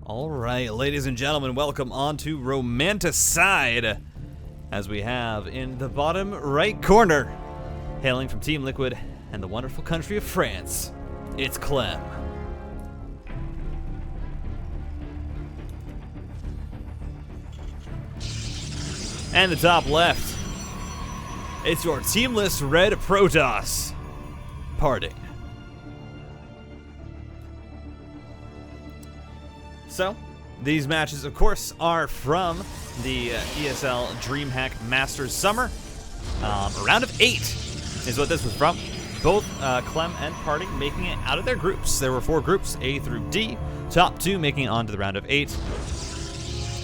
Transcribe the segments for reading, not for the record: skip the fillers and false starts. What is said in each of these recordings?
Alright, ladies and gentlemen, welcome on to Romanticide, as we have in the bottom right corner, hailing from Team Liquid and the wonderful country of France, it's Clem. And the top left, it's your teamless red Protoss, Parting. So, these matches, of course, are from the ESL DreamHack Masters Summer. Round of 8 is what this was from. Both Clem and Parting making it out of their groups. There were 4 groups, A through D. Top 2 making it onto the round of 8.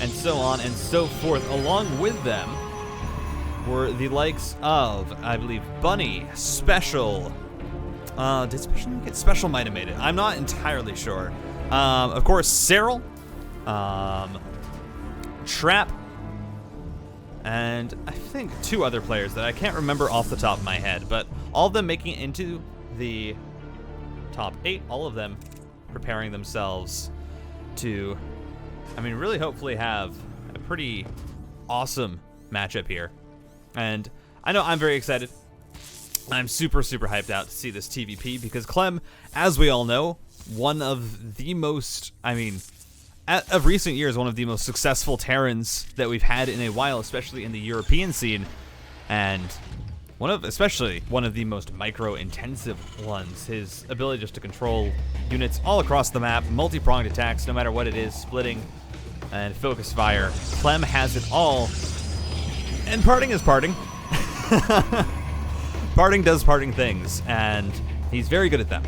And so on and so forth. Along with them were the likes of, I believe, Bunny, Special. Did Special make it? Special might have made it. I'm not entirely sure. Of course, Cyril, Trap, and I think 2 other players that I can't remember off the top of my head, but all of them making it into the top 8, all of them preparing themselves to, really hopefully have a pretty awesome matchup here. And I know I'm very excited. I'm super hyped out to see this TVP because Clem, as we all know, one of the most, of recent years, one of the most successful Terrans that we've had in a while, especially in the European scene, and especially one of the most micro-intensive ones. His ability just to control units all across the map, multi-pronged attacks, no matter what it is, splitting and focus fire. Clem has it all, and Parting is Parting. Parting does Parting things, and he's very good at them.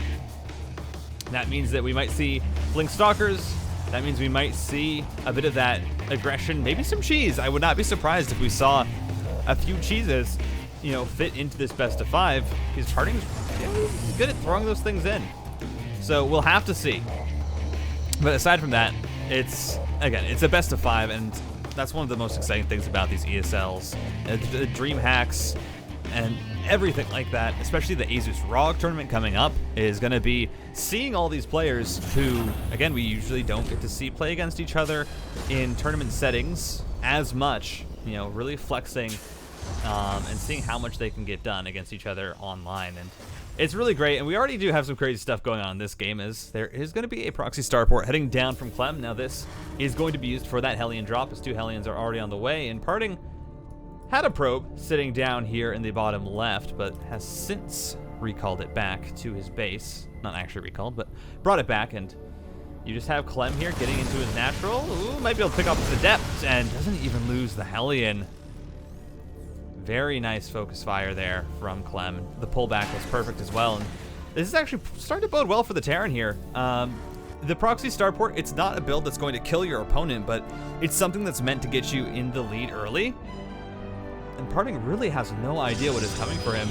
That means that we might see Blink Stalkers. That means we might see a bit of that aggression, maybe some cheese. I would not be surprised if we saw a few cheeses, fit into this best of 5, because Parting's good at throwing those things in. So we'll have to see. But aside from that, it's a best of 5, and that's one of the most exciting things about these ESLs. The DreamHacks and everything like that, especially the Asus ROG tournament coming up, is going to be seeing all these players who, again, we usually don't get to see play against each other in tournament settings as much, really flexing and seeing how much they can get done against each other online. And it's really great, and we already do have some crazy stuff going on in this game. There is going to be a proxy starport heading down from Clem. Now this is going to be used for that Hellion drop, as 2 Hellions are already on the way, and Parting had a probe sitting down here in the bottom left, but has since recalled it back to his base. Not actually recalled, but brought it back, and you just have Clem here getting into his natural. Ooh, might be able to pick up the depth, and doesn't even lose the Hellion. Very nice focus fire there from Clem. The pullback was perfect as well, and this is actually starting to bode well for the Terran here. The proxy starport, it's not a build that's going to kill your opponent, but it's something that's meant to get you in the lead early. And Parting really has no idea what is coming for him.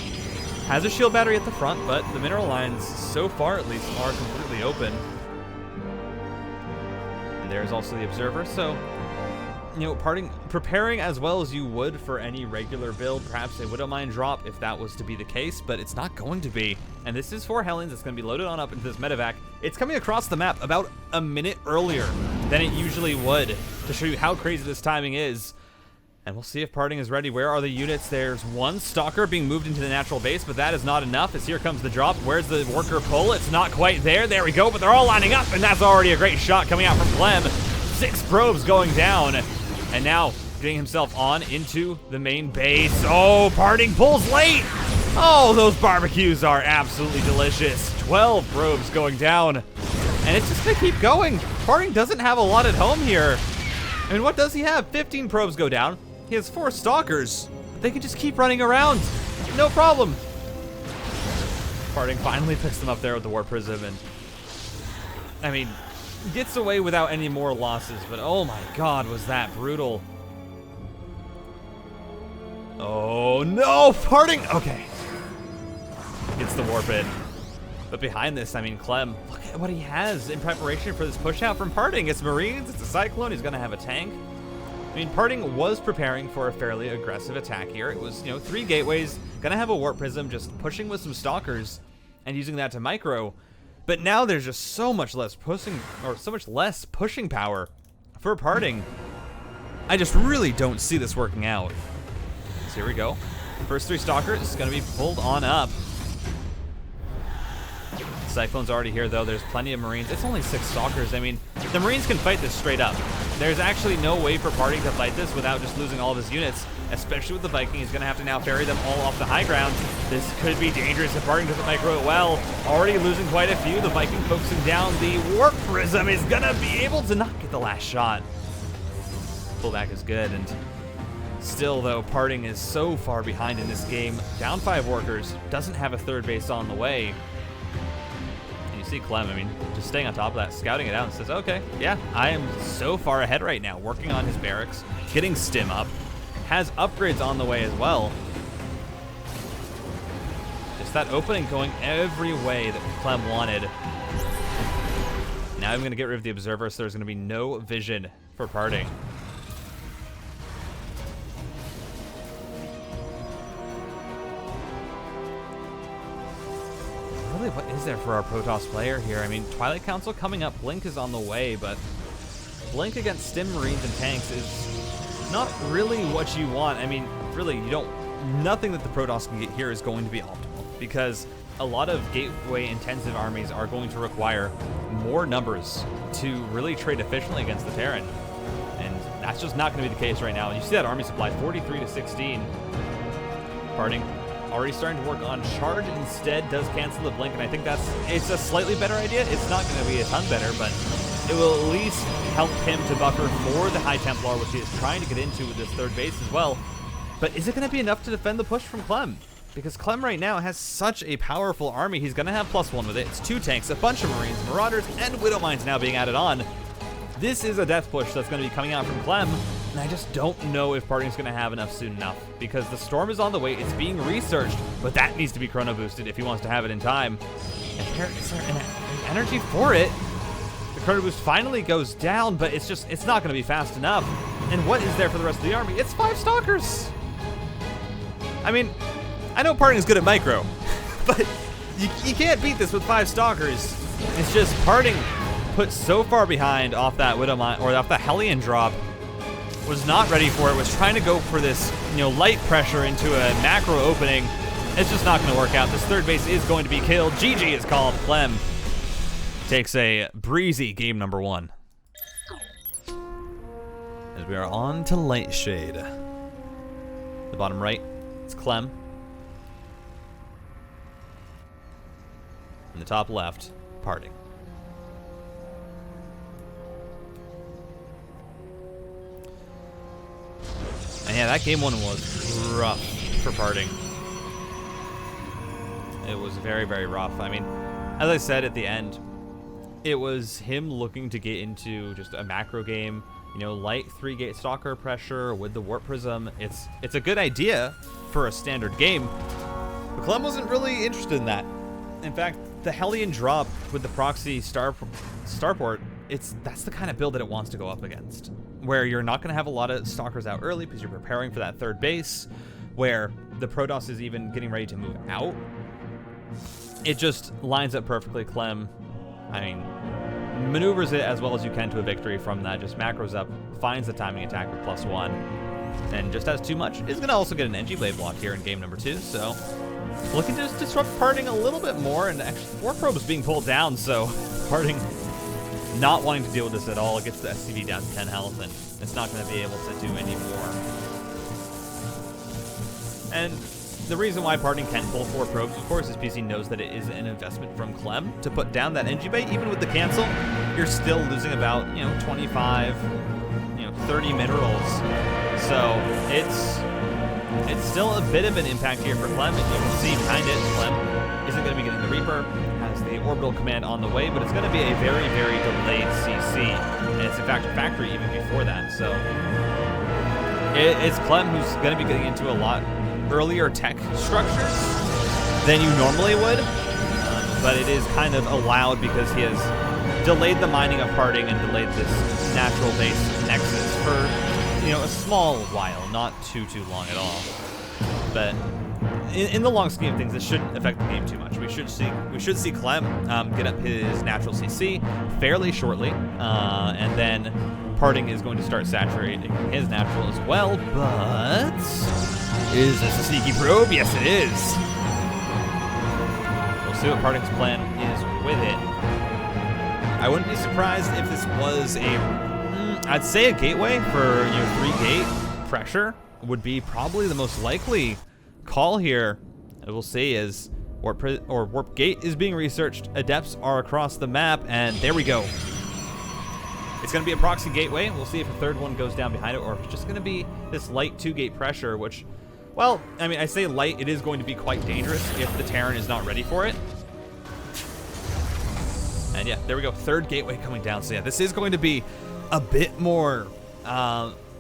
Has a shield battery at the front, but the mineral lines, so far at least, are completely open. And there's also the observer, so, Parting preparing as well as you would for any regular build, perhaps a Widowmine drop if that was to be the case, but it's not going to be. And this is 4 Hellions. It's going to be loaded on up into this medevac. It's coming across the map about a minute earlier than it usually would to show you how crazy this timing is. And we'll see if Parting is ready. Where are the units? There's 1 Stalker being moved into the natural base, but that is not enough, as here comes the drop. Where's the worker pull? It's not quite there. There we go, but they're all lining up, and that's already a great shot coming out from Clem. 6 probes going down, and now getting himself on into the main base. Oh, Parting pulls late. Oh, those barbecues are absolutely delicious. 12 probes going down, and it's just going to keep going. Parting doesn't have a lot at home here. What does he have? 15 probes go down. He has 4 Stalkers. They can just keep running around. No problem. Parting finally picks them up there with the War Prism and, gets away without any more losses. But oh my god, was that brutal. Oh no, Parting. Okay. Gets the Warp in. But behind this, Clem, look at what he has in preparation for this push out from Parting. It's Marines, it's a Cyclone, he's going to have a tank. Parting was preparing for a fairly aggressive attack here. It was, 3 gateways, going to have a Warp Prism, just pushing with some Stalkers and using that to micro. But now there's just so much less pushing power for parting. I just really don't see this working out. So here we go. First 3 Stalkers is going to be pulled on up. Cyclone's already here, though. There's plenty of Marines. It's only 6 Stalkers. I mean, the Marines can fight this straight up. There's actually no way for Parting to fight this without just losing all of his units, especially with the Viking. He's going to have to now ferry them all off the high ground. This could be dangerous if Parting doesn't micro it well. Already losing quite a few. The Viking focusing down. The Warp Prism is going to be able to not get the last shot. Pullback is good, and still, though, Parting is so far behind in this game. Down 5 workers, doesn't have a 3rd base on the way. And you see Clem, I mean, just staying on top of that, scouting it out, and says, okay, yeah, I am so far ahead right now, working on his barracks, getting stim up, has upgrades on the way as well. Just that opening going every way that Clem wanted. Now I'm going to get rid of the Observer, so there's going to be no vision for Parting. Really, what is there for our Protoss player here? I mean, Twilight Council coming up, Blink is on the way, but Blink against Stim Marines and tanks is not really what you want. I mean, really, nothing that the Protoss can get here is going to be optimal, because a lot of gateway-intensive armies are going to require more numbers to really trade efficiently against the Terran, and that's just not going to be the case right now. And you see that army supply, 43 to 16. Parting already starting to work on charge instead, does cancel the blink, and I think it's a slightly better idea. It's not going to be a ton better, but it will at least help him to buffer for the High Templar, which he is trying to get into with this 3rd base as well. But is it going to be enough to defend the push from Clem? Because Clem right now has such a powerful army. He's going to have +1 with it. It's 2 tanks, a bunch of Marines, Marauders, and Widow Mines now being added on. This is a death push that's going to be coming out from Clem, and I just don't know if Parting's going to have enough soon enough, because the Storm is on the way. It's being researched, but that needs to be chrono boosted if he wants to have it in time. And is there an energy for it? The chrono boost finally goes down, but it's not going to be fast enough. And what is there for the rest of the army? It's 5 Stalkers. I mean, I know Parting is good at micro, but you can't beat this with 5 Stalkers. It's just Parting put so far behind off that Widow Mine, or off the Hellion drop, was not ready for it, was trying to go for this, light pressure into a macro opening. It's just not going to work out. This 3rd base is going to be killed. GG is called. Clem takes a breezy game number 1. As we are on to Lightshade. The bottom right, it's Clem. In the top left, Parting. And yeah, that game 1 was rough for Parting. It was very, very rough. I mean, as I said at the end, it was him looking to get into just a macro game, light 3-gate Stalker pressure with the Warp Prism. It's a good idea for a standard game, but Clem wasn't really interested in that. In fact, the Hellion drop with the proxy starport, that's the kind of build that it wants to go up against, where you're not going to have a lot of Stalkers out early because you're preparing for that 3rd base, where the Protoss is even getting ready to move out. It just lines up perfectly. Clem, I mean, maneuvers it as well as you can to a victory from that, just macros up, finds the timing attack with +1, and just has too much. Is going to also get an NG Blade block here in game number 2, so looking to just disrupt Parting a little bit more, and actually 4 probes being pulled down, so Parting not wanting to deal with this at all. It gets the SCV down to 10 health, and it's not going to be able to do any more. And the reason why Parting can pull 4 probes, of course, is because he knows that it is an investment from Clem to put down that NG Bay. Even with the cancel, you're still losing about, 25, 30 minerals. So it's still a bit of an impact here for Clem. And you can see behind it, Clem isn't going to be getting the Reaper, has the orbital command on the way, but it's going to be a very, very delayed CC. And it's in fact a factory even before that. So it's Clem who's going to be getting into a lot earlier tech structures than you normally would, but it is kind of allowed because he has delayed the mining of Parting and delayed this natural base nexus for a small while, not too long at all. But in the long scheme of things, this shouldn't affect the game too much. We should see Clem get up his natural CC fairly shortly, and then Parting is going to start saturating his natural as well. But is this a sneaky probe? Yes, it is. We'll see what Parting's plan is with it. I wouldn't be surprised if this was I'd say a gateway for 3-gate pressure would be probably the most likely call here. We'll see as Warp Gate is being researched. Adepts are across the map, and there we go. It's going to be a proxy gateway. We'll see if a third one goes down behind it, or if it's just going to be this light 2-gate pressure, which, well, I mean, I say light, it is going to be quite dangerous if the Terran is not ready for it. And yeah, there we go. Third gateway coming down. So yeah, this is going to be a bit more,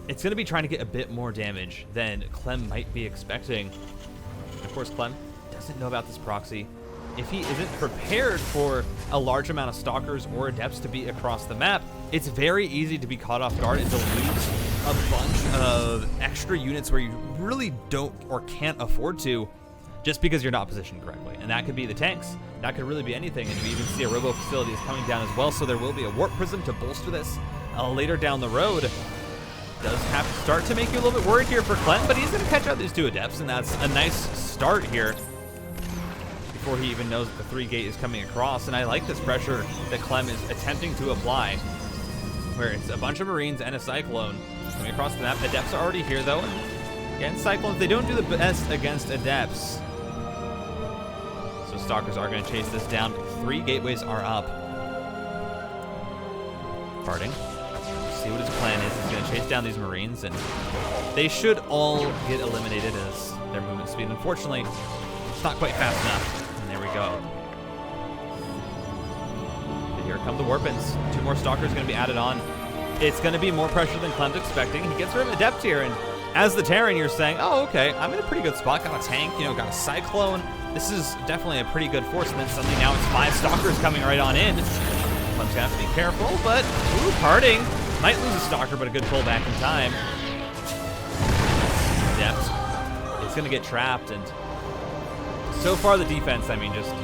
it's going to be trying to get a bit more damage than Clem might be expecting. Of course, Clem doesn't know about this proxy. If he isn't prepared for a large amount of stalkers or adepts to be across the map, it's very easy to be caught off guard and to lose a bunch of extra units where you really don't or can't afford to, just because you're not positioned correctly. And that could be the tanks. That could really be anything. And we even see a robo facility is coming down as well, so there will be a warp prism to bolster this later down the road. Does have to start to make you a little bit worried here for Clem, but he's going to catch out these 2 adepts, and that's a nice start here before he even knows that the 3-gate is coming across. And I like this pressure that Clem is attempting to apply, where it's a bunch of Marines and a Cyclone coming across the map. Adepts are already here, though. And again, Cyclones, they don't do the best against Adepts. So Stalkers are going to chase this down. 3 gateways are up. Parting. See what his plan is. He's going to chase down these Marines, and they should all get eliminated as their movement speed. Unfortunately, it's not quite fast enough. And there we go. But here come the Warpins. 2 more Stalkers going to be added on. It's going to be more pressure than Clem's expecting. He gets rid of Adept here, and as the Terran, you're saying, oh, okay, I'm in a pretty good spot. Got a tank, got a Cyclone. This is definitely a pretty good force. And then suddenly now it's 5 Stalkers coming right on in. Clem's going to have to be careful, but, ooh, Parting. Might lose a Stalker, but a good pullback in time. Adept is going to get trapped, and so far the defense, I mean, just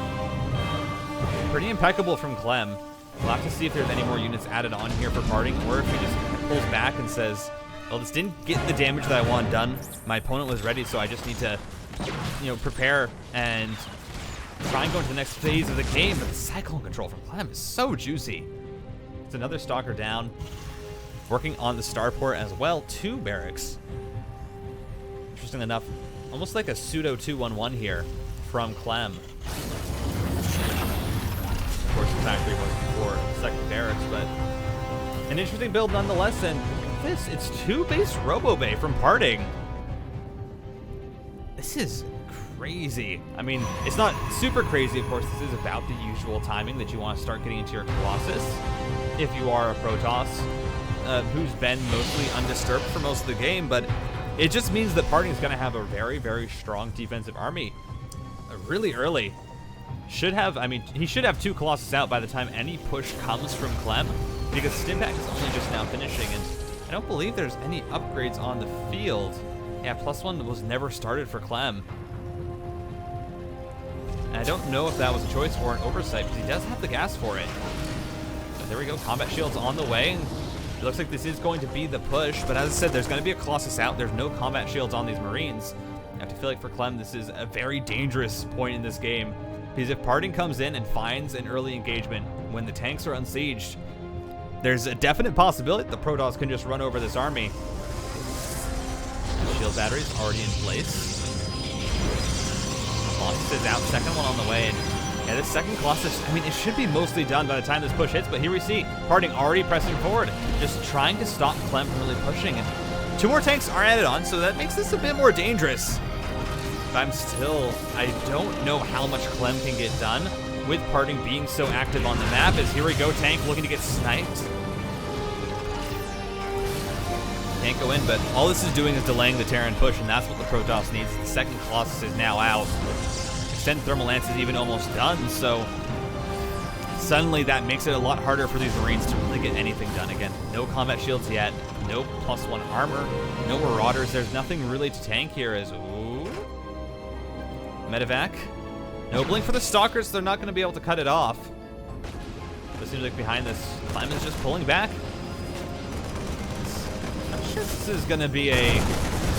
pretty impeccable from Clem. We'll have to see if there's any more units added on here for Parting, or if he just pulls back and says, well, this didn't get the damage that I want done. My opponent was ready, so I just need to, prepare and try and go into the next phase of the game. But the Cyclone control from Clem is so juicy. It's another Stalker down. Working on the starport as well. 2 barracks. Interesting enough, almost like a pseudo 2-1-1 here from Clem. Of course, the factory was before the second barracks, but an interesting build nonetheless. And it's 2 base Robo Bay from Parting. This is crazy. I mean, it's not super crazy, of course. This is about the usual timing that you want to start getting into your Colossus if you are a Protoss. Who's been mostly undisturbed for most of the game, but it just means that Parting is going to have a very, very strong defensive army really early. He should have 2 Colossus out by the time any push comes from Clem, because Stimpack is only just now finishing, and I don't believe there's any upgrades on the field. Yeah, +1 was never started for Clem. And I don't know if that was a choice or an oversight, because he does have the gas for it. So there we go, combat shields on the way. It looks like this is going to be the push, but as I said, there's going to be a Colossus out. There's no combat shields on these Marines. I have to feel like for Clem, this is a very dangerous point in this game, because if Parting comes in and finds an early engagement when the tanks are unsieged, there's a definite possibility the Protoss can just run over this army. The shield battery's already in place. Colossus is out, second one on the way, and yeah, this second Colossus, I mean, it should be mostly done by the time this push hits, but here we see Parting already pressing forward, just trying to stop Clem from really pushing. And 2 more tanks are added on, so that makes this a bit more dangerous. But I don't know how much Clem can get done with Parting being so active on the map, as here we go, tank looking to get sniped. Can't go in, but all this is doing is delaying the Terran push, and that's what the Protoss needs. The second Colossus is now out. Extended Thermal Lance is even almost done, so suddenly that makes it a lot harder for these Marines to really get anything done. Again, no combat shields yet, no +1 armor, no Marauders. There's nothing really to tank here as, ooh, Medevac. No blink for the Stalkers, so they're not going to be able to cut it off. It seems like behind this, Clem is just pulling back. I'm sure this is going to be a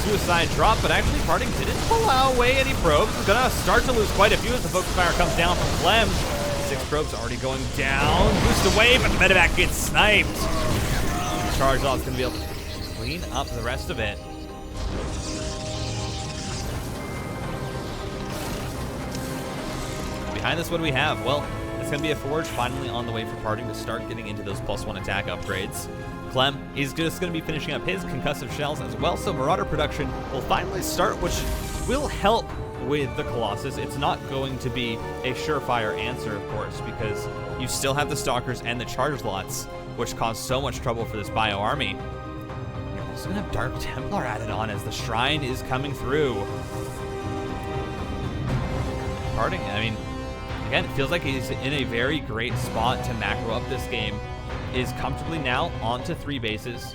suicide drop, but actually Parting didn't pull away any probes. He's going to start to lose quite a few as the focus fire comes down from Clem. 6 probes already going down. Boost away, but the Medevac gets sniped. Charge off is going to be able to clean up the rest of it. Behind this, what do we have? Well, it's going to be a Forge finally on the way for Parting to start getting into those +1 attack upgrades. Clem is just going to be finishing up his concussive shells as well, so Marauder production will finally start, which will help with the Colossus. It's not going to be a surefire answer, of course, because you still have the Stalkers and the charge lots, which cause so much trouble for this bio army. You're also going to have Dark Templar added on as the Shrine is coming through. Parting, I mean, again, it feels like he's in a very great spot to macro up this game. Is comfortably now onto 3 bases.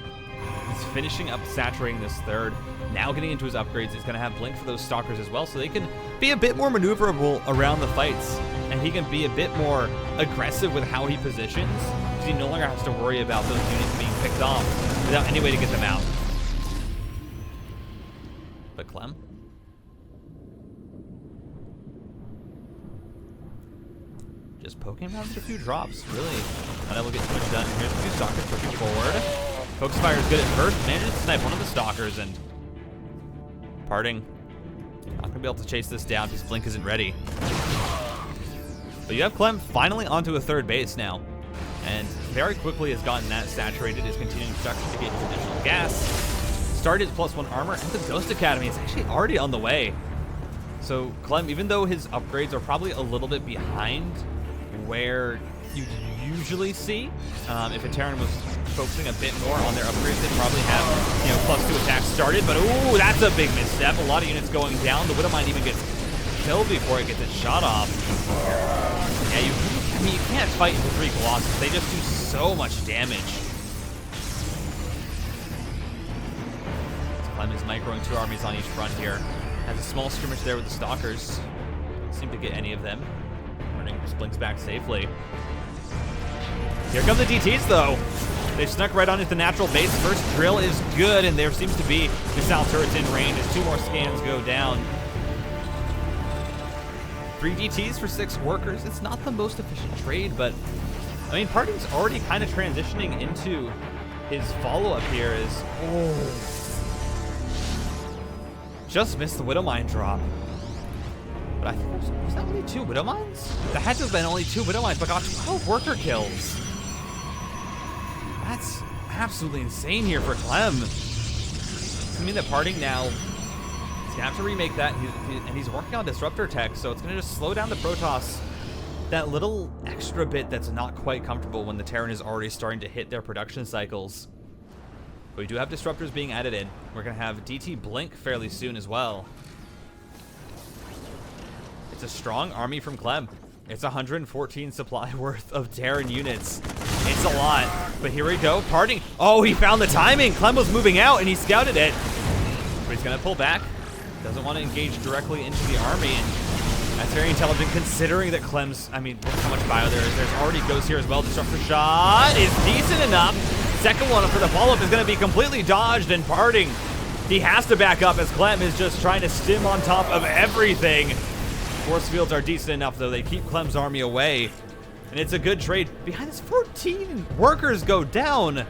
He's finishing up saturating this third. Now getting into his upgrades. He's going to have blink for those Stalkers as well, so they can be a bit more maneuverable around the fights. And he can be a bit more aggressive with how he positions, because he no longer has to worry about those units being picked off without any way to get them out. But Clem? Just poking around with a few drops, really unable to get too much done. Here's a few Stalkers pushing forward. Focus fire is good at first, manages to snipe one of the Stalkers, and Parting not gonna be able to chase this down because Blink isn't ready. But you have Clem finally onto a 3rd base now, and very quickly has gotten that saturated, is continuing production to get his additional gas. Started his +1 armor, and the Ghost Academy is actually already on the way. So Clem, even though his upgrades are probably a little bit behind where you usually see, if a Terran was focusing a bit more on their upgrades, they'd probably have, you know, +2 attacks started, but ooh, that's a big misstep. A lot of units going down. The Widowmine even gets killed before it gets its shot off. Yeah, I mean, you can't fight into 3 Colossus. They just do so much damage. Clem is microing 2 armies on each front here. Has a small skirmish there with the Stalkers. Doesn't seem to get any of them. Just blinks back safely. Here come the DTs, though. They snuck right onto the natural base. First drill is good, and there seems to be missile turrets in range as 2 more scans go down. 3 DTs for 6 workers. It's not the most efficient trade, but I mean, Parting's already kind of transitioning into his follow-up here. Is just missed the Widowmine drop. But I think was that only 2 Widow Mines? That had to have been only 2 Widow Mines, but got 12 worker kills. That's absolutely insane here for Clem. I mean, that Parting now, he's gonna have to remake that, and he's working on Disruptor tech, so it's gonna just slow down the Protoss that little extra bit that's not quite comfortable when the Terran is already starting to hit their production cycles. But we do have Disruptors being added in. We're gonna have DT Blink fairly soon as well. It's a strong army from Clem. It's 114 supply worth of Terran units. It's a lot, but here we go. Parting. Oh, he found the timing. Clem was moving out, and he scouted it. But he's going to pull back. Doesn't want to engage directly into the army, and that's very intelligent considering that Clem's, I mean, look how much bio there is. There's already Ghost here as well. Disruptor shot is decent enough. Second one for the follow-up is going to be completely dodged, and Parting, he has to back up as Clem is just trying to stim on top of everything. Force fields are decent enough, though. They keep Clem's army away, and it's a good trade. Behind us, 14 workers go down.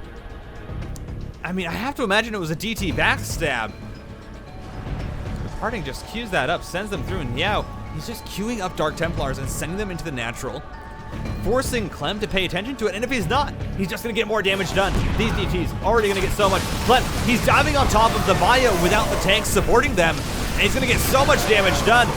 I mean, I have to imagine it was a DT backstab. Parting just queues that up, sends them through, and yeah, he's just queuing up Dark Templars and sending them into the natural, forcing Clem to pay attention to it, and if he's not, he's just going to get more damage done. These DTs already going to get so much. Clem, he's diving on top of the bio without the tanks supporting them, and he's going to get so much damage done.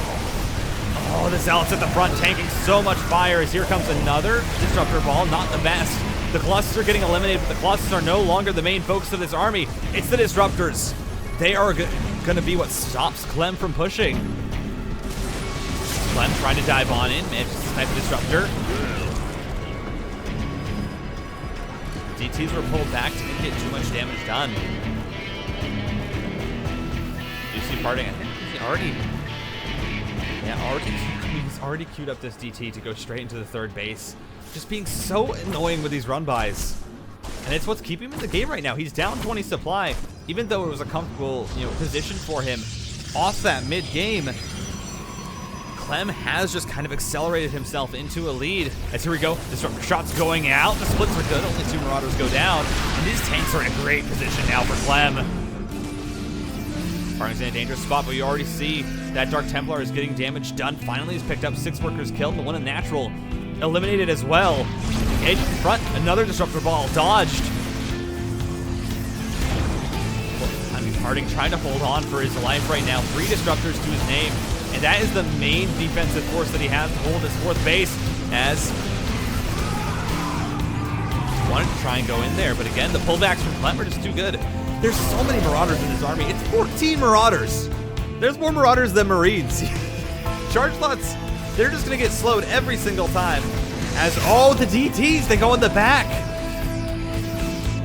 Oh, the Zealots at the front tanking so much fire as here comes another Disruptor ball. Not the best. The Colossus are getting eliminated, but the Colossus are no longer the main focus of this army. It's the Disruptors. They are going to be what stops Clem from pushing. Clem trying to dive on in, manages to snipe the Disruptor. DTs were pulled back to get too much damage done. You see Parting, I think he's already Yeah, he's already queued up this DT to go straight into the third base. Just being so annoying with these run-bys. And it's what's keeping him in the game right now. He's down 20 supply, even though it was a comfortable, position for him off that mid-game. Clem has just kind of accelerated himself into a lead. As here we go, disruptor shots going out. The splits are good, only 2 Marauders go down. And these tanks are in a great position now for Clem. Parting's in a dangerous spot, but you already see that Dark Templar is getting damage done. Finally, he's picked up 6 workers killed, the one in natural eliminated as well. Edge in front, another disruptor ball dodged. I mean, Parting trying to hold on for his life right now. 3 disruptors to his name, and that is the main defensive force that he has to hold his 4th base. As wanted to try and go in there, but again, the pullbacks from Clem are just too good. There's so many Marauders in this army. It's 14 Marauders. There's more Marauders than Marines. Charge lots, they're just gonna get slowed every single time. As all the DTs, they go in the back.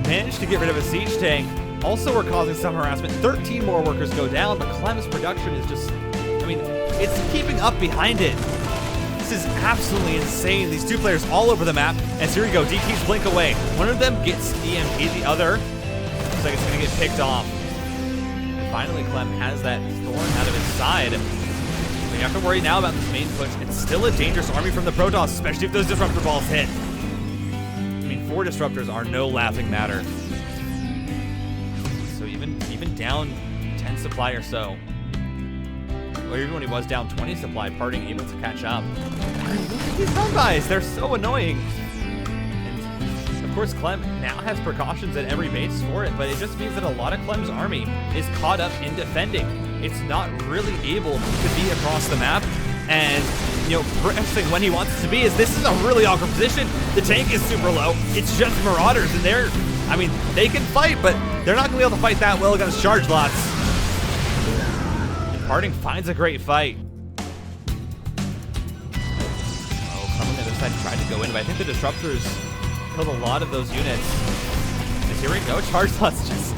Managed to get rid of a siege tank. Also, we're causing some harassment. 13 more workers go down, but Clem's production is just, it's keeping up behind it. This is absolutely insane. These 2 players all over the map. As here we go, DTs blink away. One of them gets EMP, the other looks like it's gonna get picked off. And finally, Clem has that thorn out of his side. You have to worry now about this main push. It's still a dangerous army from the Protoss, especially if those disruptor balls hit. 4 disruptors are no laughing matter. So even down 10 supply or so, or even when he was down 20 supply, Parting able to catch up. These run-bys, they're so annoying. And of course, Clem now has precautions at every base for it, but it just means that a lot of Clem's army is caught up in defending. It's not really able to be across the map and, pressing when he wants it to be. This is a really awkward position. The tank is super low. It's just Marauders, and they can fight, but they're not gonna be able to fight that well against charge lots. And Parting finds a great fight. Oh, Clem on the other side tried to go in, but I think the disruptors killed a lot of those units. And here we go, charge lots just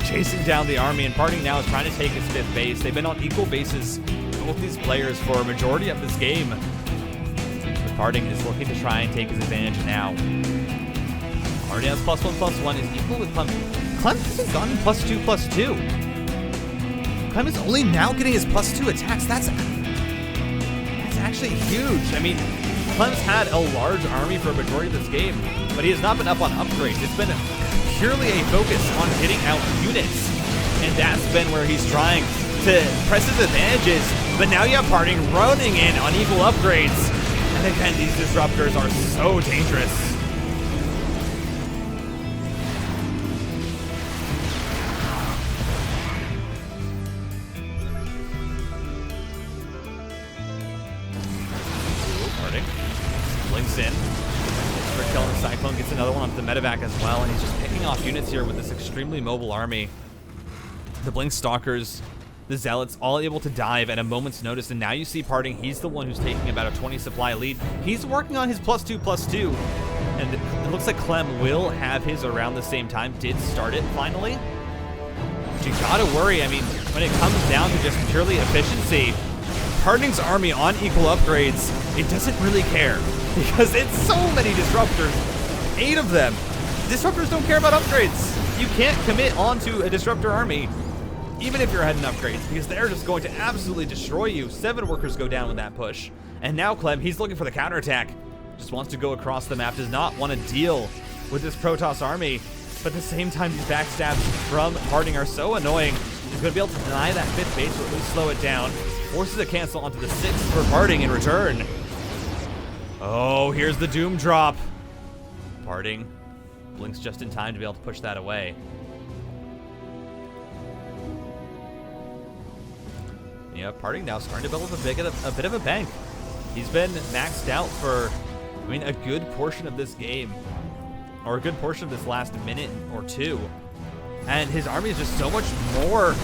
chasing down the army, and Parting now is trying to take his 5th base. They've been on equal bases, both these players, for a majority of this game. But Parting is looking to try and take his advantage now. Already has +1/+1, is equal with Clem. Clem hasn't gotten +2/+2. Clem is only now getting his +2 attacks. That's actually huge. Clem's had a large army for a majority of this game, but he has not been up on upgrades. It's been purely a focus on getting out units, and that's been where he's trying to press his advantages. But now you have Parting running in on equal upgrades, and again, these disruptors are so dangerous. Parting blinks in. For killing the Cyclone, gets another one onto the medevac as well, and he's just picking off units here with this extremely mobile army. The Blink Stalkers, the Zealots, all able to dive at a moment's notice, and now you see Parting, he's the one who's taking about a 20 supply lead. He's working on his +2/+2, and it looks like Clem will have his around the same time, did start it finally. But you gotta worry, when it comes down to just purely efficiency, Parting's army on equal upgrades, it doesn't really care, because it's so many disruptors, 8 of them. Disruptors don't care about upgrades. You can't commit onto a disruptor army, even if you're heading upgrades, because they're just going to absolutely destroy you. 7 workers go down with that push. And now Clem, he's looking for the counterattack. Just wants to go across the map, does not want to deal with this Protoss army. But at the same time, these backstabs from Parting are so annoying. He's going to be able to deny that 5th base, or at least slow it down. Forces a cancel onto the 6th for Parting in return. Oh, here's the Doom drop. Parting blinks just in time to be able to push that away. Yeah, Parting now starting to build up a bit of a bank. He's been maxed out for, a good portion of this game, or a good portion of this last minute or 2. And his army is just so much more.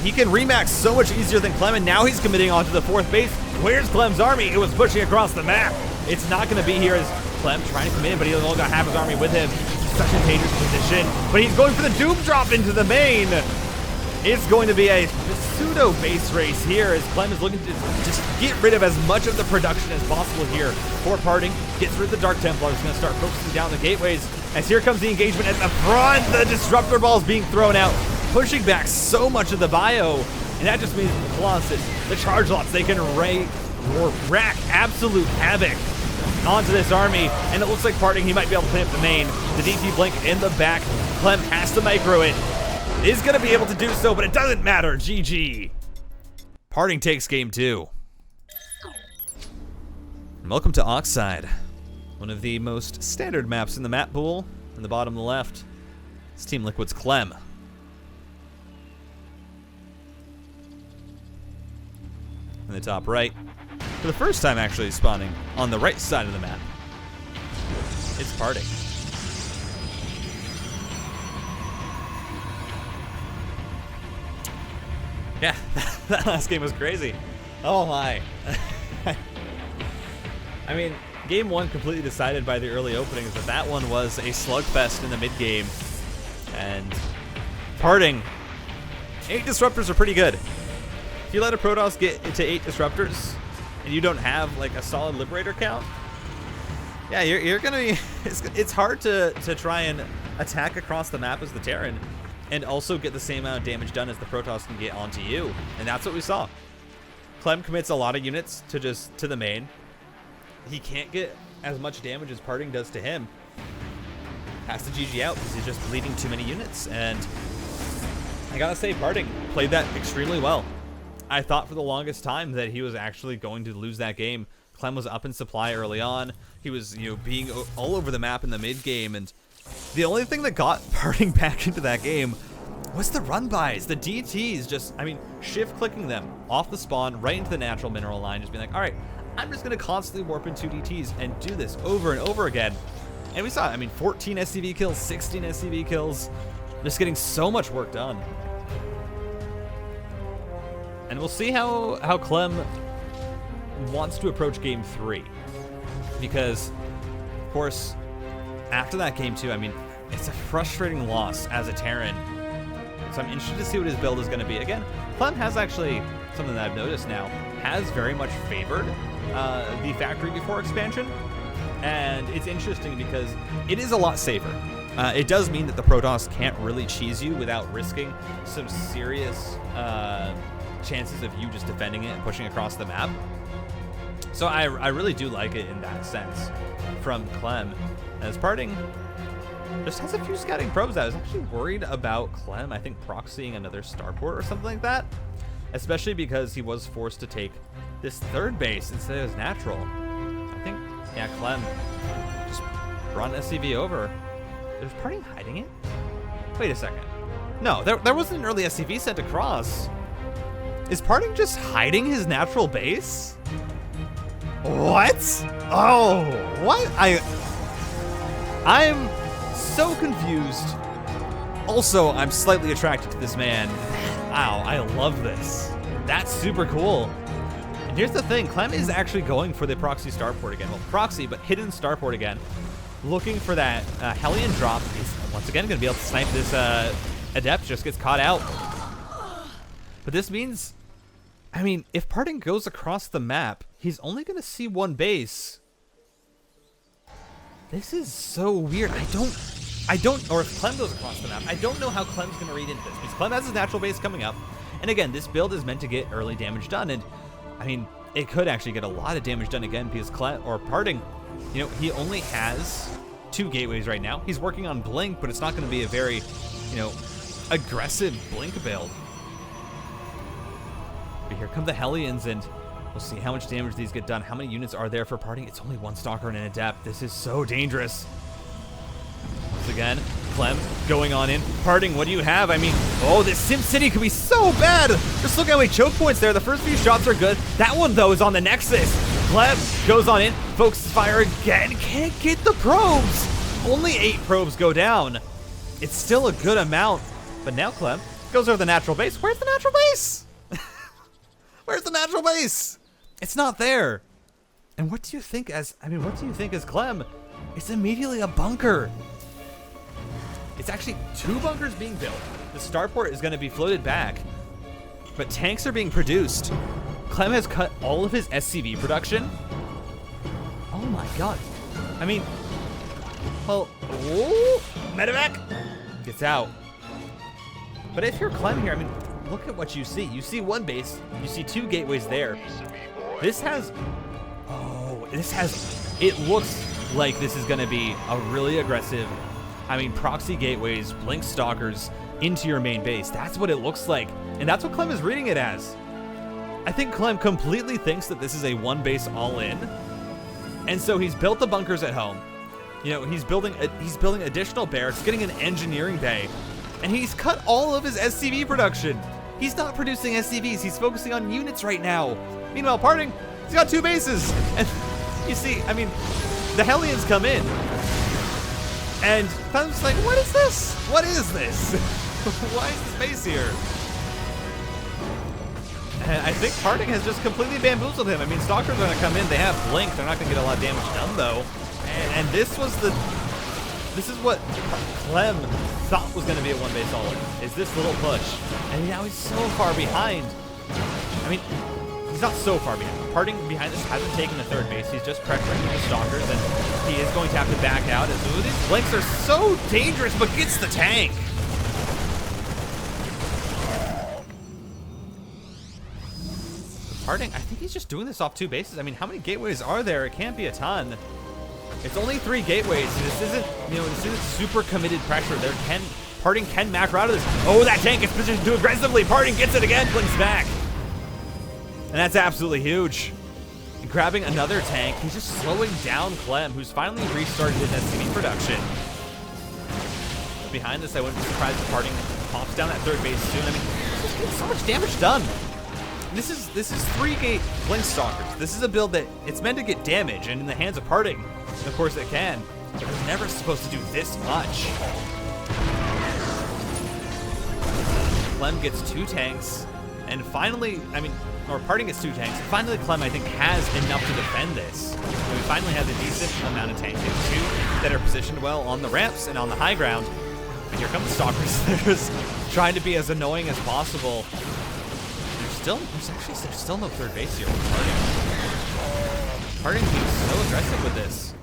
He can remax so much easier than Clem, and now he's committing onto the 4th base. Where's Clem's army? It was pushing across the map. It's not going to be here as Clem trying to commit in, but he's only got half his army with him. Such a dangerous position, but he's going for the Doom drop into the main. It's going to be a pseudo base race here as Clem is looking to just get rid of as much of the production as possible here for Parting. Gets rid of the Dark Templars, going to start focusing down the gateways. As here comes the engagement at the front, the Disruptor Ball is being thrown out, pushing back so much of the bio. And that just means the Colossus, the Charge Lots, they can rack absolute havoc onto this army. And it looks like Parting, he might be able to clean up the main. The DT Blink in the back. Clem has to micro it. Is going to be able to do so, but it doesn't matter. GG. Parting takes game 2. And welcome to Oxide, one of the most standard maps in the map pool. In the bottom left, it's Team Liquid's Clem. In the top right, for the first time actually spawning on the right side of the map, it's Parting. Yeah, that last game was crazy. Oh my. I mean, game 1 completely decided by the early openings, but that one was a slugfest in the mid game. And Parting, 8 disruptors are pretty good. If you let a Protoss get into 8 disruptors and you don't have like a solid Liberator count, yeah, you're gonna be. It's hard to try and attack across the map as the Terran and also get the same amount of damage done as the Protoss can get onto you. And that's what we saw. Clem commits a lot of units to the main. He can't get as much damage as Parting does to him. Has to GG out because he's just bleeding too many units. And I gotta say, Parting played that extremely well. I thought for the longest time that he was actually going to lose that game. Clem was up in supply early on. He was, being all over the map in the mid game, and the only thing that got Parting back into that game was the run bys. The DTs just, shift clicking them off the spawn right into the natural mineral line, just being like, all right, I'm just going to constantly warp in 2 DTs and do this over and over again. And we saw, 14 SCV kills, 16 SCV kills, just getting so much work done. And we'll see how Clem wants to approach game 3. Because, of course, after that game 2, it's a frustrating loss as a Terran. So I'm interested to see what his build is going to be. Again, Clem has actually, something that I've noticed now, has very much favored the factory before expansion. And it's interesting because it is a lot safer. It does mean that the Protoss can't really cheese you without risking some serious chances of you just defending it and pushing across the map. So I really do like it in that sense from Clem. As Parting just has a few scouting probes. I was actually worried about Clem, I think, proxying another starport or something like that. Especially because he was forced to take this third base instead of his natural. I think, yeah, Clem just brought an SCV over. Is Parting hiding it? Wait a second. No, there wasn't an early SCV sent across. Is Parting just hiding his natural base? What? Oh, what? I'm so confused. Also, I'm slightly attracted to this man. Wow, I love this. That's super cool. And here's the thing, Clem is actually going for the proxy starport again. Well, proxy, but hidden starport again. Looking for that Hellion drop. He's once again going to be able to snipe this Adept, just gets caught out. But this means, if Parting goes across the map, he's only going to see one base. This is so weird. I don't, or if Clem goes across the map, I don't know how Clem's going to read into this. Because Clem has his natural base coming up. And again, this build is meant to get early damage done. And, it could actually get a lot of damage done again because Clem, or Parting, he only has 2 gateways right now. He's working on Blink, but it's not going to be a very, aggressive Blink build. But here come the Hellions, and we'll see how much damage these get done. How many units are there for Parting? It's only 1 Stalker and an Adept. This is so dangerous. Once again, Clem going on in. Parting, what do you have? Oh, this Sim City could be so bad. Just look how many choke points there. The first few shots are good. That one, though, is on the Nexus. Clem goes on in, focuses fire again. Can't get the probes. Only 8 probes go down. It's still a good amount. But now Clem goes over the natural base. Where's the natural base? Where's the natural base? It's not there. And what do you think as Clem? It's immediately a bunker. It's actually 2 bunkers being built. The starport is going to be floated back, but tanks are being produced. Clem has cut all of his SCV production. Oh my god. I mean, well, medevac gets out. But if you're Clem here, I mean, look at what you see. You see 1 base, you see 2 gateways there. This has, it looks like this is gonna be a really aggressive, I mean, proxy gateways, blink stalkers into your main base. That's what it looks like. And that's what Clem is reading it as. I think Clem completely thinks that this is a 1 base all in. And so he's built the bunkers at home. You know, he's building additional barracks, getting an engineering bay, and he's cut all of his SCV production. He's not producing SCVs, he's focusing on units right now. Meanwhile, Parting, he's got 2 bases. And you see, I mean, the Hellions come in, and Clem's like, what is this? What is this? Why is this base here? And I think Parting has just completely bamboozled him. I mean, Stalkers are gonna come in, they have Blink, they're not gonna get a lot of damage done though. And this is what Clem thought was gonna be a 1 base all-in, is this little push. And now he's so far behind. I mean, he's not so far behind. Parting behind this hasn't taken the 3rd base. He's just pressuring the Stalkers, and he is going to have to back out. As these Blinks are so dangerous, but gets the tank. Parting, I think he's just doing this off 2 bases. I mean, how many gateways are there? It can't be a ton. It's only 3 gateways. This isn't, you know, this isn't super committed pressure. Parting can macro out of this. Oh, that tank is positioned too aggressively. Parting gets it again, blinks back. And that's absolutely huge. And grabbing another tank, he's just slowing down Clem, who's finally restarted his SCV production. But behind this, I wouldn't be surprised if Parting pops down that 3rd base soon. I mean, this is getting so much damage done. This is 3 gate blink stalkers. This is a build that it's meant to get damage, and in the hands of Parting, of course it can, but it's never supposed to do this much. Clem gets 2 tanks, and finally, I mean, or Parting gets 2 tanks. Finally, Clem, I think, has enough to defend this. And we finally have a decent amount of tanks. We have 2 that are positioned well on the ramps and on the high ground. And here come the stalkers. They're just trying to be as annoying as possible. There's still no 3rd base here with Parting. Parting being so aggressive with this.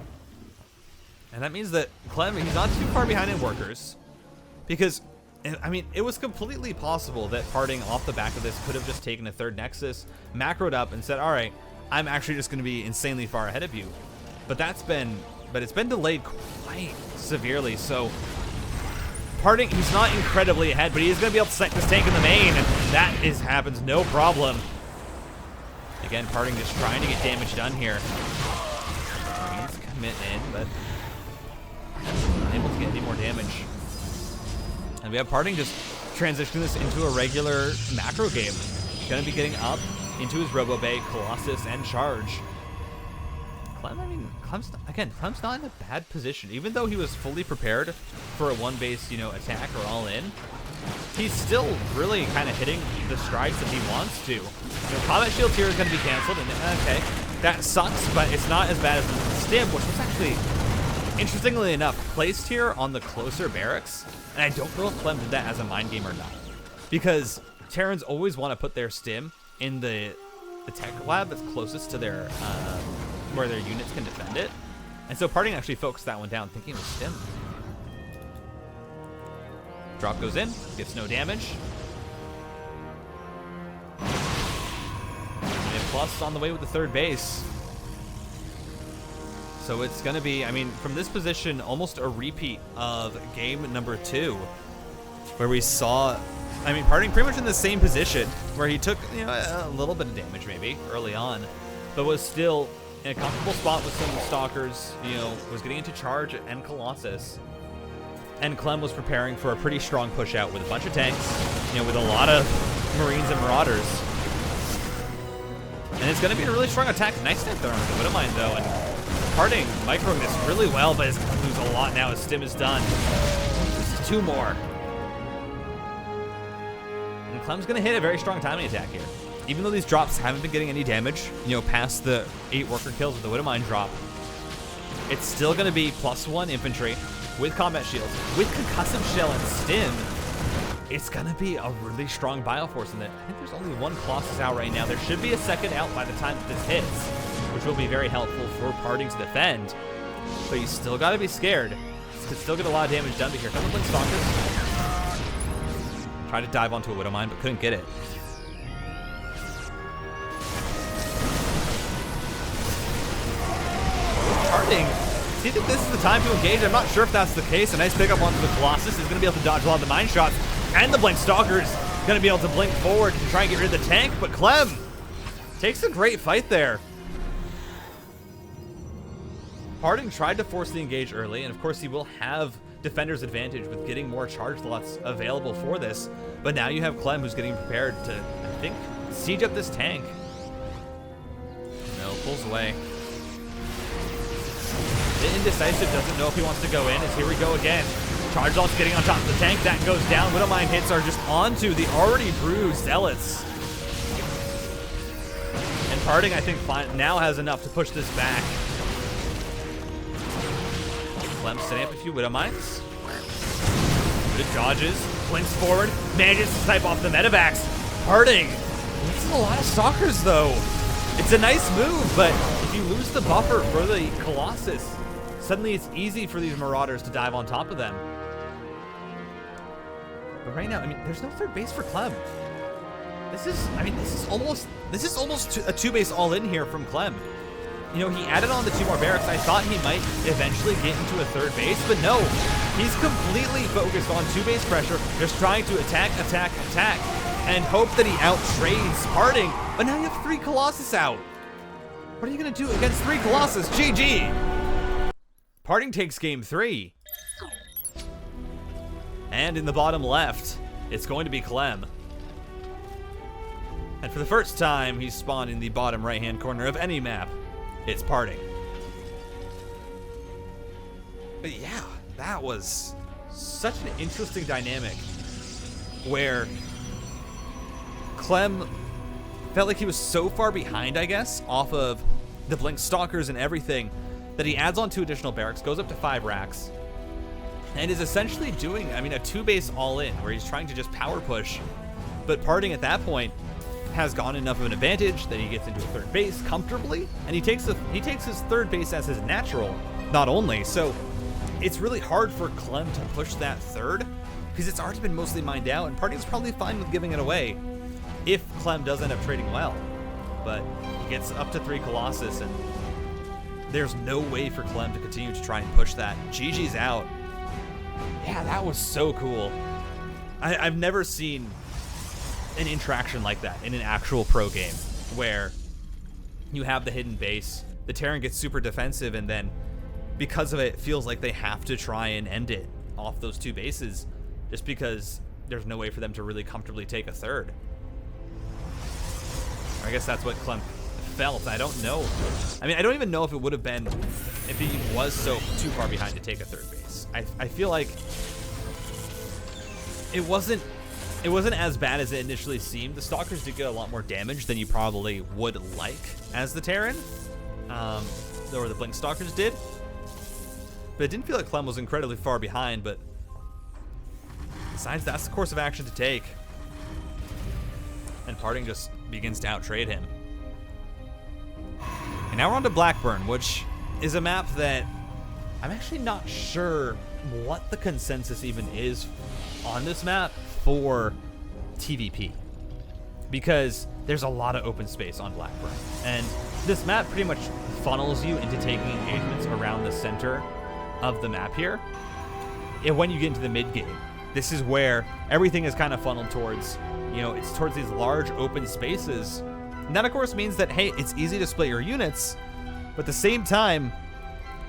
And that means that Clem, he's not too far behind in workers. Because, I mean, it was completely possible that Parting off the back of this could have just taken a 3rd Nexus, macroed up, and said, all right, I'm actually just going to be insanely far ahead of you. But it's been delayed quite severely, so Parting, he's not incredibly ahead, but he is going to be able to set this tank in the main, and that happens no problem. Again, Parting just trying to get damage done here. He's commit in, but unable to get any more damage. And we have Parting just transitioning this into a regular macro game. He's going to be getting up into his Robo Bay, Colossus, and Charge. Clem, I mean, Clem's not in a bad position. Even though he was fully prepared for a 1 base, you know, attack or all in, he's still really kind of hitting the strides that he wants to. You know, Combat Shield here is going to be canceled, and okay, that sucks, but it's not as bad as the Stim, which was actually, interestingly enough, placed here on the closer barracks. And I don't know if Clem did that as a mind game or not, because Terrans always want to put their Stim in the tech lab that's closest to their where their units can defend it. And so Parting actually focused that one down, thinking it was Stim. Drop goes in, gets no damage. And plus on the way with the 3rd base. So it's gonna be, I mean, from this position, almost a repeat of game number 2, where we saw, I mean, Parting pretty much in the same position, where he took, you know, a little bit of damage maybe early on, but was still in a comfortable spot with some stalkers, you know, was getting into Charge and Colossus. And Clem was preparing for a pretty strong push out with a bunch of tanks, you know, with a lot of Marines and Marauders. And it's going to be a really strong attack. Nice tank there on the Widow Mine, though. And Parting microing this really well, but is going to lose a lot now as Stim is done. Just 2 more. And Clem's going to hit a very strong timing attack here. Even though these drops haven't been getting any damage, you know, past the 8 worker kills with the Widow Mine drop, it's still going to be +1 infantry, with combat shields, with concussive shell and stim, it's gonna be a really strong Bioforce in that. I think there's only one Colossus out right now. There should be a second out by the time that this hits, which will be very helpful for Parting to defend. But you still gotta be scared. This could still get a lot of damage done to here. Come on, Blink Stalkers. Tried to dive onto a Widowmine, but couldn't get it. Parting. Do you think this is the time to engage? I'm not sure if that's the case. A nice pickup onto the Colossus is gonna be able to dodge a lot of the mine shots. And the Blink Stalker's gonna be able to blink forward to try and get rid of the tank, but Clem takes a great fight there. Parting tried to force the engage early, and of course he will have Defender's advantage with getting more charge slots available for this, but now you have Clem who's getting prepared to, I think, siege up this tank. No, pulls away. The Indecisive doesn't know if he wants to go in, as here we go again. Charge Lock's getting on top of the tank, that goes down. Widowmine hits are just onto the already bruised Zealots. And Parting, I think, now has enough to push this back. Clem setting up a few Widowmines. Good dodges, blinks forward, manages to snipe off the medevacs. Parting, this is a lot of Stalkers though. It's a nice move, but if you lose the buffer for the Colossus, suddenly it's easy for these Marauders to dive on top of them. But right now, I mean, there's no third base for Clem. This is almost a two base all in here from Clem. You know, he added on the 2 more barracks. I thought he might eventually get into a third base, but no. He's completely focused on 2 base pressure, just trying to attack, and hope that he out-trades Parting. But now you have 3 Colossus out. What are you gonna do against 3 Colossus? GG! Parting takes game 3. And in the bottom left, it's going to be Clem. And for the first time, he's spawned in the bottom right-hand corner of any map. It's Parting. But yeah, that was such an interesting dynamic where Clem felt like he was so far behind, I guess, off of the Blink Stalkers and everything, that he adds on 2 additional barracks, goes up to 5 racks, and is essentially doing, I mean, a 2 base all in, where he's trying to just power push. But Parting at that point has gotten enough of an advantage that he gets into a third base comfortably, and he takes his third base as his natural, not only. So it's really hard for Clem to push that third, because it's already been mostly mined out, and Parting's probably fine with giving it away if Clem does end up trading well. But he gets up to 3 Colossus, and there's no way for Clem to continue to try and push that. GG's out. Yeah, that was so cool. I've never seen an interaction like that in an actual pro game, where you have the hidden base, the Terran gets super defensive, and then because of it, it feels like they have to try and end it off those 2 bases, just because there's no way for them to really comfortably take a third. I guess that's what Clem felt. I don't know. I mean, I don't even know if it would have been if he was so too far behind to take a third base. I feel like it wasn't as bad as it initially seemed. The Stalkers did get a lot more damage than you probably would like as the Terran, or the Blink Stalkers did. But it didn't feel like Clem was incredibly far behind, but besides, that's the course of action to take. And Parting just begins to out-trade him. And now we're on to Blackburn, which is a map that I'm actually not sure what the consensus even is on this map for TVP, because there's a lot of open space on Blackburn, and this map pretty much funnels you into taking engagements around the center of the map here. And when you get into the mid game, this is where everything is kind of funneled towards, you know, it's towards these large open spaces. And that of course means that, hey, it's easy to split your units, but at the same time,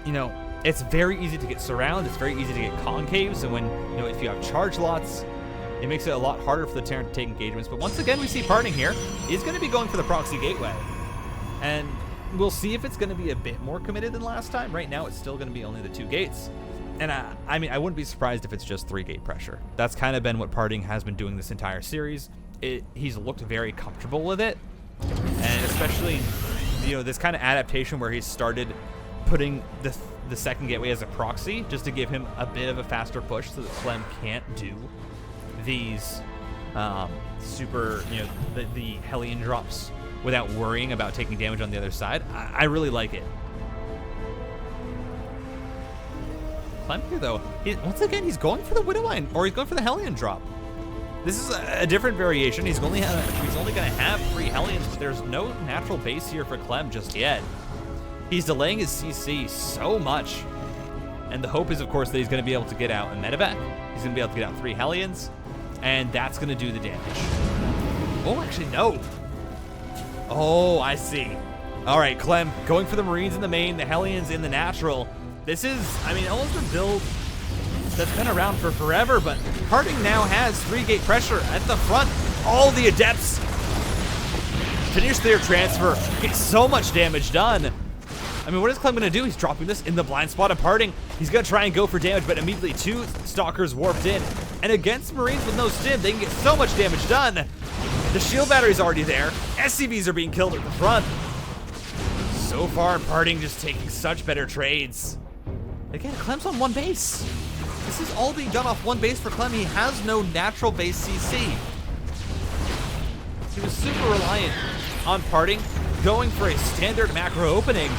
you know, it's very easy to get surrounded, it's very easy to get concaves, and when, you know, if you have charge lots, it makes it a lot harder for the Terran to take engagements. But once again, we see Parting here. He's going to be going for the proxy gateway, and we'll see if it's going to be a bit more committed than last time. Right now, it's still going to be only the 2 gates. And I mean, I wouldn't be surprised if it's just 3 gate pressure. That's kind of been what Parting has been doing this entire series. He's looked very comfortable with it, and especially, you know, this kind of adaptation where he's started putting the the second gateway as a proxy, just to give him a bit of a faster push so that Clem can't do these super, the Hellion drops without worrying about taking damage on the other side. I really like it. Clem here, though, once again, he's going for the Widow Line, or he's going for the Hellion drop. This is a different variation. He's only going to have 3 Hellions, but there's no natural base here for Clem just yet. He's delaying his CC so much. And the hope is, of course, that he's going to be able to get out a medevac. He's going to be able to get out 3 Hellions, and that's going to do the damage. Oh, actually, no. Oh, I see. All right, Clem going for the Marines in the main, the Hellions in the natural. This is, almost a build that's been around for forever, but Parting now has 3-gate pressure at the front. All the Adepts finish their transfer, get so much damage done. What is Clem going to do? He's dropping this in the blind spot of Parting. He's going to try and go for damage, but immediately 2 Stalkers warped in. And against Marines with no stim, they can get so much damage done. The shield battery's already there. SCVs are being killed at the front. So far, Parting just taking such better trades. Again, Clem's on 1 base. This is all being done off 1 base for Clem. He has no natural base CC. He was super reliant on Parting, going for a standard macro opening.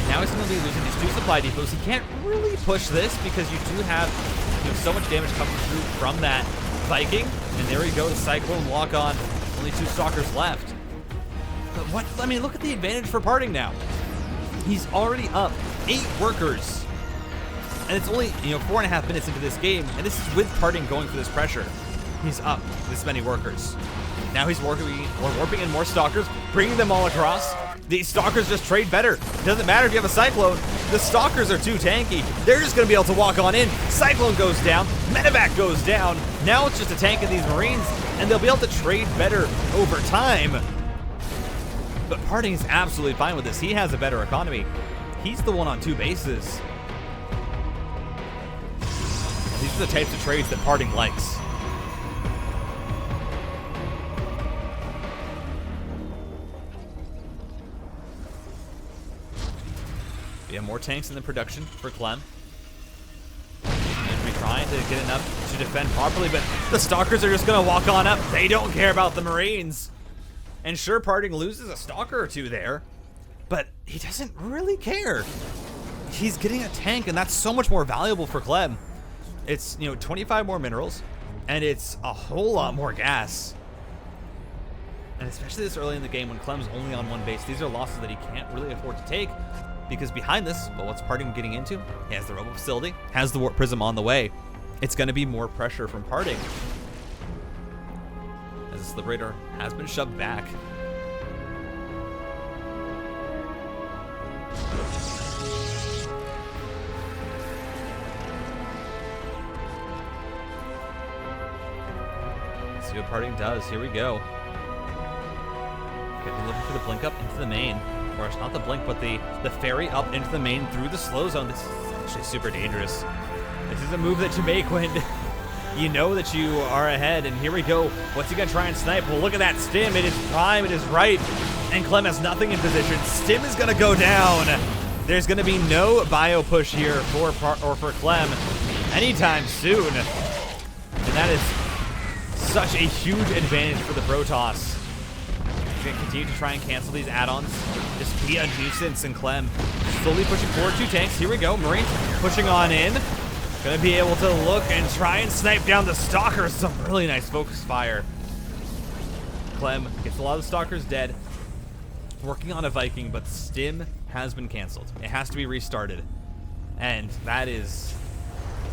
Now he's going to be losing his 2 supply depots. He can't really push this because you do have so much damage coming through from that Viking. And there we go, the Cyclone lock on. Only 2 Stalkers left. But what? Look at the advantage for Parting now. He's already up 8 workers. And it's only, 4.5 minutes into this game. And this is with Parting going for this pressure. He's up this many workers. Now he's warping in more Stalkers, bringing them all across. These Stalkers just trade better. It doesn't matter if you have a Cyclone. The Stalkers are too tanky. They're just going to be able to walk on in. Cyclone goes down. Medevac goes down. Now it's just a tank of these Marines, and they'll be able to trade better over time. But Parting is absolutely fine with this. He has a better economy. He's the one on 2 bases. And these are the types of trades that Parting likes. We have more tanks in the production for Clem. And we're trying to get enough to defend properly, but the Stalkers are just going to walk on up. They don't care about the Marines. And sure, Parting loses a Stalker or 2 there, but he doesn't really care. He's getting a tank, and that's so much more valuable for Clem. It's, 25 more minerals, and it's a whole lot more gas. And especially this early in the game when Clem's only on 1 base, these are losses that he can't really afford to take. Because behind this, well, what's Parting getting into? He has the Robo Facility, has the Warp Prism on the way. It's going to be more pressure from Parting. As the Liberator has been shoved back. Let's see what Parting does. Here we go. Okay, looking for the blink up into the main. Or it's not the blink, but the ferry up into the main through the slow zone. This is actually super dangerous. This is a move that you make when you know that you are ahead. And here we go. What's he going to try and snipe? Well, look at that stim. It is prime. It is right. And Clem has nothing in position. Stim is going to go down. There's going to be no bio push here for Clem anytime soon. And that is such a huge advantage for the Protoss. Going to continue to try and cancel these add-ons. Just be a nuisance, and Clem slowly pushing forward 2 tanks. Here we go. Marines pushing on in. Going to be able to look and try and snipe down the Stalkers. Some really nice focus fire. Clem gets a lot of the Stalkers dead. Working on a Viking, but Stim has been canceled. It has to be restarted. And that is...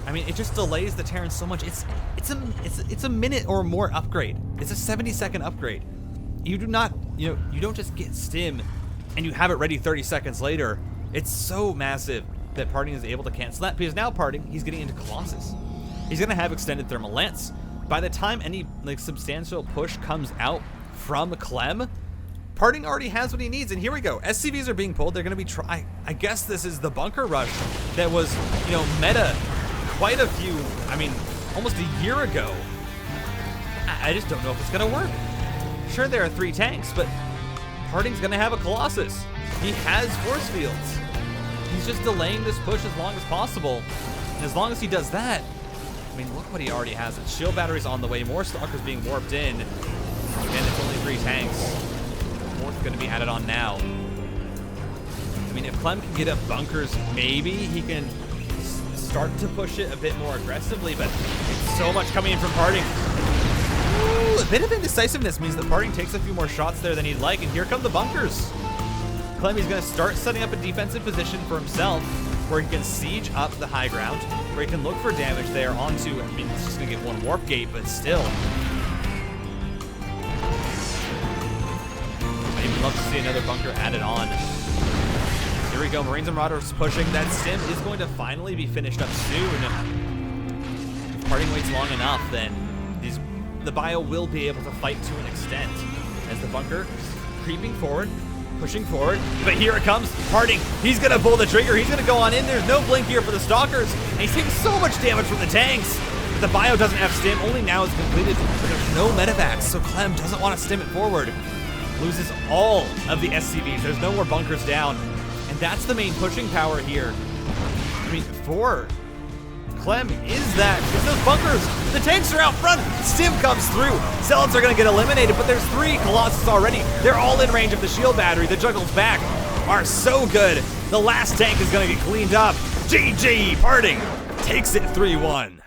it just delays the Terran so much. It's a minute or more upgrade. It's a 70-second upgrade. You do not, you don't just get Stim and you have it ready 30 seconds later. It's so massive that Parting is able to cancel that, because now Parting, he's getting into Colossus. He's going to have extended thermal lance. By the time any substantial push comes out from Clem, Parting already has what he needs. And here we go. SCVs are being pulled. They're going to be I guess this is the bunker rush that was, meta quite a few, almost a year ago. I just don't know if it's going to work. Sure, there are 3 tanks, but Parting's going to have a Colossus. He has force fields. He's just delaying this push as long as possible. And as long as he does that, I mean, look what he already has. It's shield batteries on the way, more Stalkers being warped in. And it's only 3 tanks. Fourth going to be added on now. I mean, if Clem can get up bunkers, maybe he can start to push it a bit more aggressively, but it's so much coming in from Parting. Ooh, a bit of indecisiveness means that Parting takes a few more shots there than he'd like, and here come the bunkers. Clem is going to start setting up a defensive position for himself where he can siege up the high ground, where he can look for damage there onto, I mean, he's just going to get 1 warp gate, but still. I would love to see another bunker added on. Here we go, Marines and Marauders pushing. That stim is going to finally be finished up soon. If Parting waits long enough, then the bio will be able to fight to an extent. As the bunker creeping forward, pushing forward, but here it comes, Parting. He's gonna pull the trigger, he's gonna go on in. There's no blink here for the Stalkers, and he's taking so much damage from the tanks. The bio doesn't have stim, only now is completed, but there's no medevacs, so Clem doesn't want to stim it forward. Loses all of the SCVs, there's no more bunkers down, and that's the main pushing power here. I mean, for Clem is those bunkers. The tanks are out front. Stim comes through. Zealots are going to get eliminated, but there's 3 Colossus already. They're all in range of the shield battery. The juggles back are so good. The last tank is going to get cleaned up. GG, Parting takes it 3-1.